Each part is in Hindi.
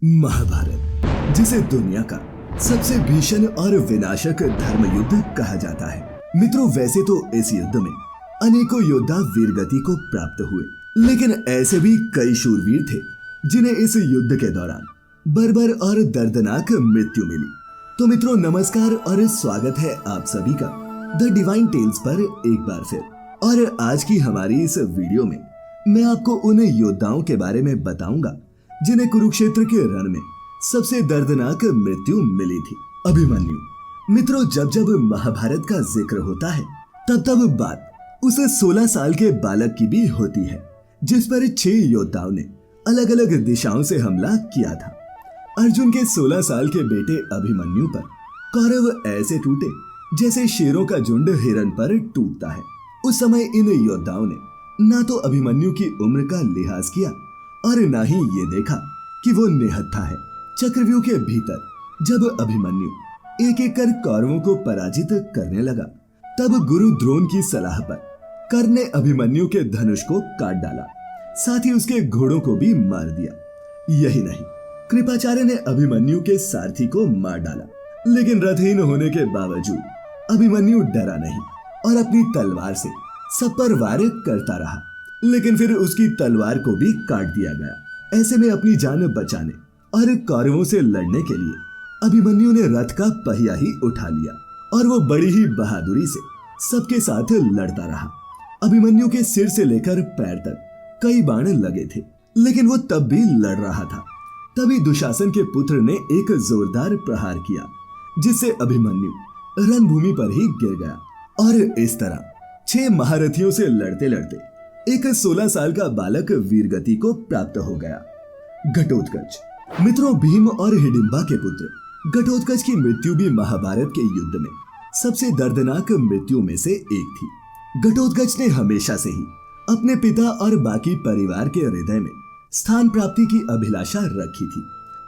महाभारत, जिसे दुनिया का सबसे भीषण और विनाशक धर्म युद्ध कहा जाता है। मित्रों, वैसे तो इस युद्ध में अनेकों योद्धा वीरगति को प्राप्त हुए, लेकिन ऐसे भी कई शूरवीर थे जिन्हें इस युद्ध के दौरान बर्बर और दर्दनाक मृत्यु मिली। तो मित्रों, नमस्कार और स्वागत है आप सभी का द डिवाइन टेल्स पर एक बार फिर। और आज की हमारी इस वीडियो में मैं आपको उन योद्धाओं के बारे में बताऊंगा जिन्हें कुरुक्षेत्र के रण में सबसे दर्दनाक मृत्यु मिली थी, अभिमन्यु। मित्रों, जब जब महाभारत का जिक्र होता है तब तब बात उस 16 साल के बालक की भी होती है जिस पर 6 योद्धाओं ने अलग अलग दिशाओं से हमला किया था। अर्जुन के 16 साल के बेटे अभिमन्यु पर कौरव ऐसे टूटे जैसे शेरों का झुंड हिरन पर टूटता है। उस समय इन योद्धाओं ने ना तो अभिमन्यु की उम्र का लिहाज किया और ना ही ये देखा कि वो निहत्था है। चक्रव्यूह के भीतर जब अभिमन्यु एक एक कर कौरवों को पराजित करने लगा, तब गुरु द्रोण की सलाह पर कर्ण ने अभिमन्यु के धनुष को काट डाला, साथ ही उसके घोड़ों को भी मार दिया। यही नहीं, कृपाचार्य ने अभिमन्यु के सारथी को मार डाला, लेकिन रथहीन होने के बावजूद अभिमन्यु डरा नहीं और अपनी तलवार से सब पर वार करता रहा, लेकिन फिर उसकी तलवार को भी काट दिया गया। ऐसे में अपनी जान बचाने और कौरवों से लड़ने के लिए अभिमन्यु ने रथ का पहिया ही उठा लिया और वो बड़ी ही बहादुरी से सबके साथ लड़ता रहा। अभिमन्यु के सिर से लेकर पैर तक कई बाण लगे थे, लेकिन वो तब भी लड़ रहा था। तभी दुशासन के पुत्र ने एक जोरदार प्रहार किया जिससे अभिमन्यु रणभूमि पर ही गिर गया। और इस तरह 6 महारथियों से लड़ते लड़ते एक 16 साल का बालक वीरगति को प्राप्त हो गया, घटोत्कच। मित्रों, भीम और हिडिंबा के पुत्र घटोत्कच की मृत्यु भी महाभारत के युद्ध में सबसे दर्दनाक मृत्यु में से एक थी। घटोत्कच ने हमेशा से ही अपने पिता और बाकी परिवार के हृदय में स्थान प्राप्ति की अभिलाषा रखी थी।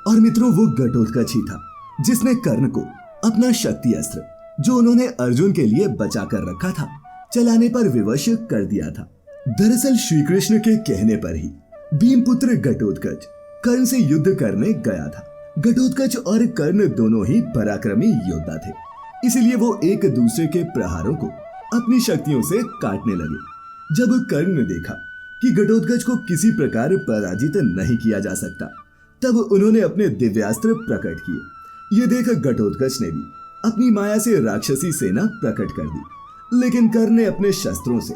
और मित्रों, वो घटोत्कच ही था जिसने कर्ण को अपना शक्ति अस्त्र, जो उन्होंने अर्जुन के लिए बचा कर रखा था, चलाने पर विवश कर दिया था। दरअसल श्री कृष्ण के कहने पर ही भीमपुत्र घटोत्कच कर्ण से युद्ध करने गया था। घटोत्कच और कर्ण दोनों ही पराक्रमी योद्धा थे, इसलिए वो एक दूसरे के प्रहारों को अपनी शक्तियों से काटने लगे। जब कर्ण ने देखा कि घटोत्कच को किसी प्रकार पराजित नहीं किया जा सकता, तब उन्होंने अपने दिव्यास्त्र प्रकट किए। ये देख घटोत्कच ने भी अपनी माया से राक्षसी सेना प्रकट कर दी, लेकिन कर्ण ने अपने शस्त्रों से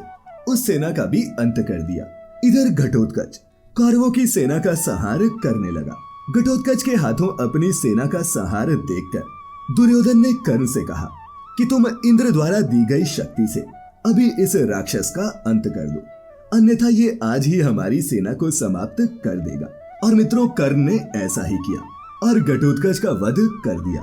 उस सेना का भी अंत कर दिया। इधर घटोत्कच कौरवों की सेना का संहार करने लगा। घटोत्कच के हाथों अपनी सेना का संहार देखकर दुर्योधन ने कर्ण से कहा कि तुम इंद्र द्वारा दी गई शक्ति से अभी इस राक्षस का अंत कर दो, अन्यथा ये आज ही हमारी सेना को समाप्त कर देगा। और मित्रों, कर्ण ने ऐसा ही किया और घटोत्कच का वध कर दिया।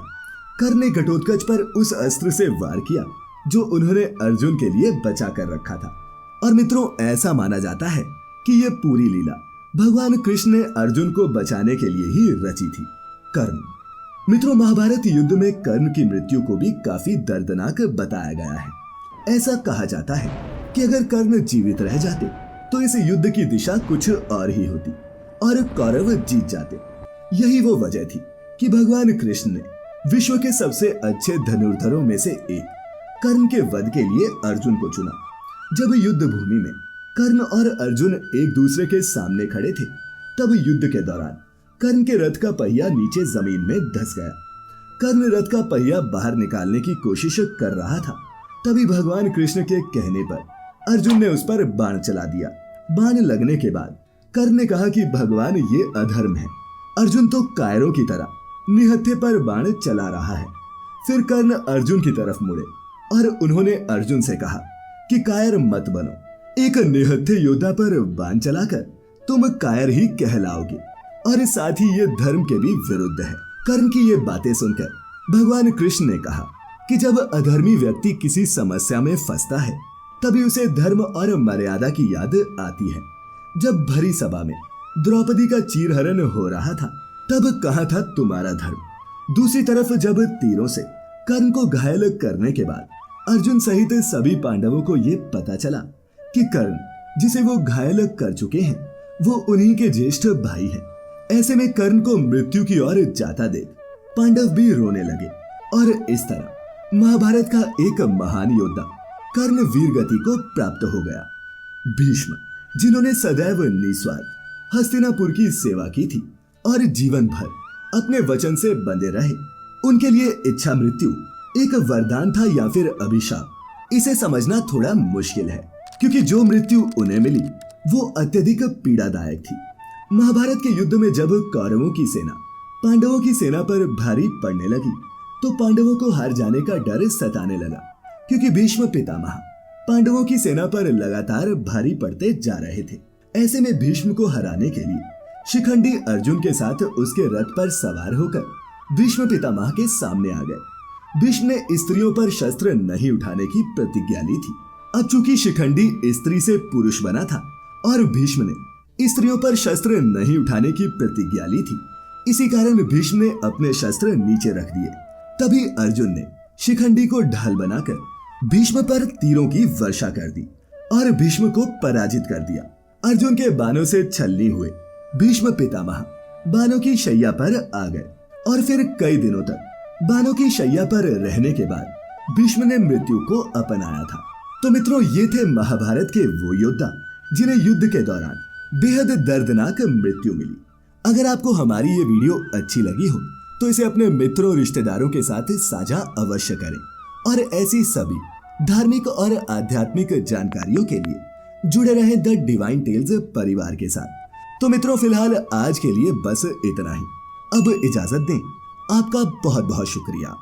कर्ण ने घटोत्कच पर उस अस्त्र से वार किया जो उन्होंने अर्जुन के लिए बचा कर रखा था। और मित्रों, ऐसा माना जाता है कि यह पूरी लीला भगवान कृष्ण ने अर्जुन को बचाने के लिए ही रची थी। कर्ण। मित्रों, महाभारत युद्ध में कर्ण की मृत्यु को भी काफी दर्दनाक बताया गया है। ऐसा कहा जाता है कि अगर कर्ण जीवित रह जाते तो इस युद्ध की दिशा कुछ और ही होती और कौरव जीत जाते। यही वो वजह थी कि भगवान कृष्ण ने विश्व के सबसे अच्छे धनुर्धरों में से एक कर्ण के वध के लिए अर्जुन को चुना। जब युद्ध भूमि में कर्ण और अर्जुन एक दूसरे के सामने खड़े थे, तब युद्ध के दौरान कर्ण के रथ का पहिया नीचे जमीन में धंस गया। कर्ण रथ का पहिया बाहर निकालने की कोशिश कर रहा था, तभी भगवान कृष्ण के कहने पर अर्जुन ने उस पर बाण चला दिया। बाण लगने के बाद कर्ण ने कहा कि भगवान, ये अधर्म है। अर्जुन तो कायरों की तरह निहत्थे पर बाण चला रहा है। फिर कर्ण अर्जुन की तरफ मुड़े और उन्होंने अर्जुन से कहा कि कायर मत बनो, एक निहत्थे योद्धा पर बाण चलाकर तुम कायर ही कहलाओगे, और साथ ही ये धर्म के भी विरुद्ध है। कर्ण की ये बातें सुनकर भगवान कृष्ण ने कहा कि जब अधर्मी व्यक्ति किसी समस्या में फंसता है, तभी उसे धर्म और मर्यादा की याद आती है। जब भरी सभा में द्रौपदी का चीरहरण हो रहा था, तब कहाँ था तुम्हारा धर्म? दूसरी तरफ जब तीरों से कर्ण को घायल करने के बाद अर्जुन सहित सभी पांडवों को ये पता चला कि कर्ण, जिसे वो घायल कर चुके हैं, वो उन्हीं के ज्येष्ठ भाई हैं, ऐसे में कर्ण को मृत्यु की ओर जाता देख पांडव भी रोने लगे और इस तरह महाभारत का एक महान योद्धा कर्ण वीरगति को प्राप्त हो गया। भीष्म, जिन्होंने सदैव निस्वार्थ हस्तिनापुर की सेवा की थी और जीवन भर अपने वचन से बंधे रहे, उनके लिए इच्छा मृत्यु एक वरदान था या फिर अभिशाप, इसे समझना थोड़ा मुश्किल है, क्योंकि जो मृत्यु उन्हें मिली वो अत्यधिक पीड़ादायक थी। महाभारत के युद्ध में जब कौरवों की सेना पांडवों की सेना पर भारी पड़ने लगी तो पांडवों को हार जाने का डर सताने लगा, क्योंकि भीष्म पितामह पांडवों की सेना पर लगातार भारी पड़ते जा रहे थे। ऐसे में भीष्म को हराने के लिए शिखंडी अर्जुन के साथ उसके रथ पर सवार होकर भीष्म पितामह के सामने आ गए। भीष्म ने स्त्रियों पर शस्त्र नहीं उठाने की प्रतिज्ञा ली थी। अब चूंकि शिखंडी स्त्री से पुरुष बना था और भीष्म ने स्त्रियों पर शस्त्र नहीं उठाने की प्रतिज्ञा ली थी, इसी कारण भीष्म ने अपने शस्त्र नीचे रख दिए। तभी अर्जुन ने शिखंडी को ढाल बनाकर भीष्म पर तीरों की वर्षा कर दी और भीष्म को पराजित कर दिया। अर्जुन के बाणों से छलनी हुए भीष्म पितामह बाणों की शैया पर आ गए और फिर कई दिनों तक बाणों की शैया पर रहने के बाद भीष्म ने मृत्यु को अपनाया था। तो मित्रों, ये थे महाभारत के वो योद्धा जिन्हें युद्ध के दौरान बेहद दर्दनाक मृत्यु मिली। अगर आपको हमारी ये वीडियो अच्छी लगी हो तो इसे अपने मित्रों रिश्तेदारों के साथ साझा अवश्य करें और ऐसी सभी धार्मिक और आध्यात्मिक जानकारियों के लिए जुड़े रहें द डिवाइन टेल्स परिवार के साथ। तो मित्रों, फिलहाल आज के लिए बस इतना ही। अब इजाजत दें। आपका बहुत बहुत शुक्रिया।